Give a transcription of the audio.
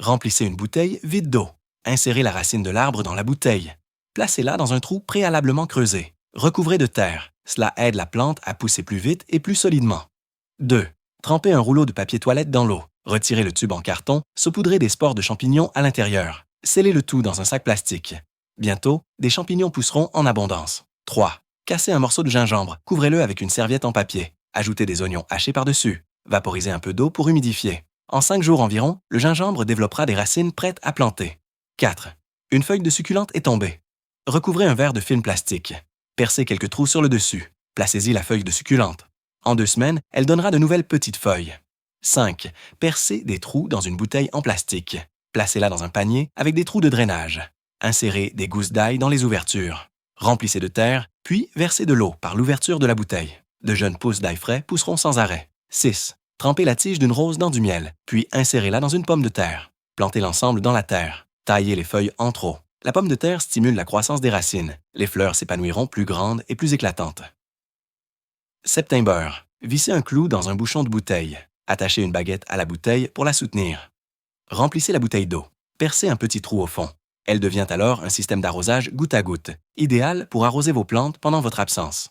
Remplissez une bouteille vide d'eau. Insérez la racine de l'arbre dans la bouteille. Placez-la dans un trou préalablement creusé. Recouvrez de terre. Cela aide la plante à pousser plus vite et plus solidement. 2. Trempez un rouleau de papier toilette dans l'eau. Retirez le tube en carton, saupoudrez des spores de champignons à l'intérieur. Scellez le tout dans un sac plastique. Bientôt, des champignons pousseront en abondance. 3. Cassez un morceau de gingembre, couvrez-le avec une serviette en papier. Ajoutez des oignons hachés par-dessus. Vaporisez un peu d'eau pour humidifier. En 5 jours environ, le gingembre développera des racines prêtes à planter. 4. Une feuille de succulente est tombée. Recouvrez un verre de film plastique. Percez quelques trous sur le dessus. Placez-y la feuille de succulente. En 2 semaines, elle donnera de nouvelles petites feuilles. 5. Percez des trous dans une bouteille en plastique. Placez-la dans un panier avec des trous de drainage. Insérez des gousses d'ail dans les ouvertures. Remplissez de terre, puis versez de l'eau par l'ouverture de la bouteille. De jeunes pousses d'ail frais pousseront sans arrêt. 6. Trempez la tige d'une rose dans du miel, puis insérez-la dans une pomme de terre. Plantez l'ensemble dans la terre. Taillez les feuilles en trop. La pomme de terre stimule la croissance des racines. Les fleurs s'épanouiront plus grandes et plus éclatantes. September. Vissez un clou dans un bouchon de bouteille. Attachez une baguette à la bouteille pour la soutenir. Remplissez la bouteille d'eau. Percez un petit trou au fond. Elle devient alors un système d'arrosage goutte à goutte, idéal pour arroser vos plantes pendant votre absence.